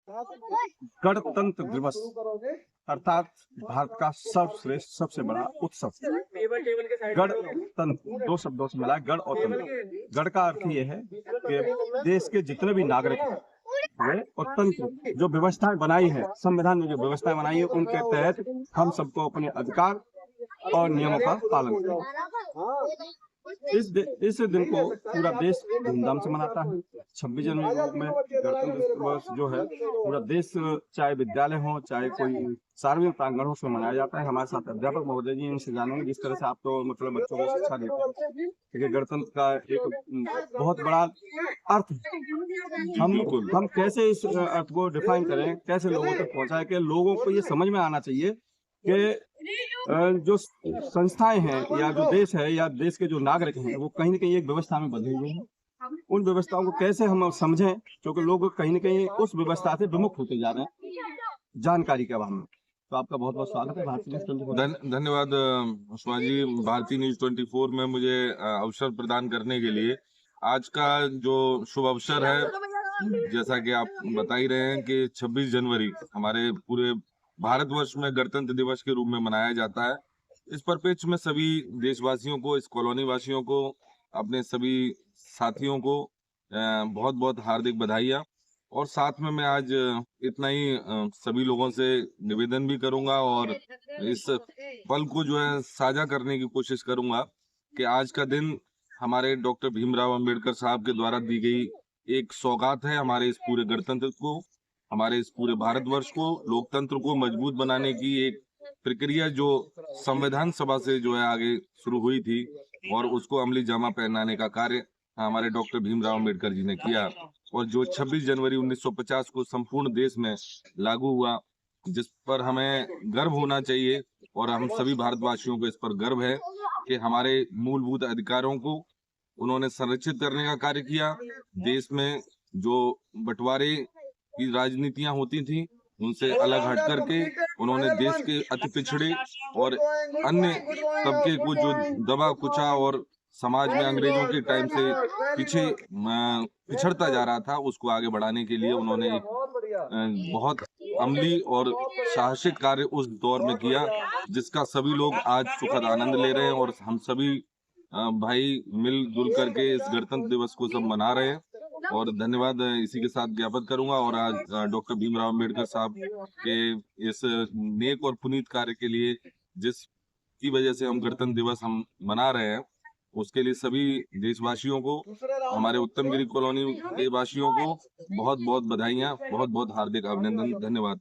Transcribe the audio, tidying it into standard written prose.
गणतंत्र दिवस अर्थात भारत का सर्वश्रेष्ठ सबसे बड़ा उत्सव। गणतंत्र दो शब्दों से मिला, गण और तंत्र। गण का अर्थ ये है कि देश के जितने भी नागरिक हैं वे, और तंत्र जो व्यवस्थाएं बनाई है, संविधान ने जो व्यवस्थाएं बनाई है उनके तहत हम सबको अपने अधिकार और नियमों का पालन करें। इस दिन को पूरा देश धूमधाम से मनाता है। 26 जनवरी के रूप में गणतंत्र दिवस जो है पूरा देश, चाहे विद्यालय हो चाहे कोई सार्वजनिक प्रांगण हो, उसमें मनाया जाता है। हमारे साथ अध्यापक महोदय जी इनसे जानेंगे जिस तरह से आप तो मतलब बच्चों को शिक्षा देते हैं, क्योंकि गणतंत्र का एक बहुत बड़ा अर्थ है। हम कैसे इस अर्थ को डिफाइन करें, कैसे लोगों तक पहुंचाएं कि लोगों को ये समझ में आना चाहिए कि जो संस्थाएं हैं या जो देश है या देश के जो नागरिक हैं वो कहीं न कहीं एक व्यवस्था में बंधे हुए हैं। उन व्यवस्थाओं को कैसे हम समझें, क्योंकि लोग कहीं न कहीं उस व्यवस्था से विमुख होते जा रहे हैं जानकारी के अभाव में। तो आपका बहुत बहुत स्वागत है भारतीय न्यूज़ 24। धन्यवाद उस्मान जी, भारतीय न्यूज 24 में मुझे अवसर प्रदान करने के लिए। आज का जो शुभ अवसर है, जैसा कि आप बता ही रहे हैं कि 26 जनवरी हमारे पूरे भारतवर्ष में गणतंत्र दिवस के रूप में मनाया जाता है। इस परिप्रेक्ष्य में सभी देशवासियों को, इस कॉलोनी वासियों को, अपने सभी साथियों को बहुत बहुत हार्दिक बधाइयाँ। और साथ में मैं आज इतना ही सभी लोगों से निवेदन भी करूंगा और इस पल को जो है साझा करने की कोशिश करूंगा कि आज का दिन हमारे डॉक्टर भीमराव अंबेडकर साहब के द्वारा दी गई एक सौगात है हमारे इस पूरे गणतंत्र को, हमारे इस पूरे भारतवर्ष को, लोकतंत्र को मजबूत बनाने की एक प्रक्रिया जो संविधान सभा से जो है आगे शुरू हुई थी और उसको अमली जामा पहनाने का कार्य हमारे डॉक्टर भीमराव अंबेडकर जी ने किया। और जो 26 जनवरी 1950 को संपूर्ण देश में लागू हुआ, जिस पर हमें गर्व होना चाहिए और हम सभी भारतवासियों को इस पर गर्व है कि हमारे मूलभूत अधिकारों को उन्होंने संरक्षित करने का कार्य किया। देश में जो बंटवारे की राजनीतियां होती थी उनसे अलग हट करके उन्होंने देश के अति पिछड़े और अन्य तबके को जो दबा कुचा और समाज में अंग्रेजों के टाइम से पीछे पिछड़ता जा रहा था, उसको आगे बढ़ाने के लिए उन्होंने बहुत अमली और साहसिक कार्य उस दौर में किया, जिसका सभी लोग आज सुखद आनंद ले रहे हैं और हम सभी भाई मिलजुल करके इस गणतंत्र दिवस को सब मना रहे हैं। और धन्यवाद इसी के साथ ज्ञापन करूंगा। और आज डॉक्टर भीमराव अंबेडकर साहब के इस नेक और पुनीत कार्य के लिए, जिसकी वजह से हम गणतंत्र दिवस हम मना रहे हैं, उसके लिए सभी देशवासियों को, हमारे उत्तमगिरी कॉलोनी के वासियों को बहुत बहुत बधाइयाँ, बहुत बहुत हार्दिक अभिनंदन। धन्यवाद।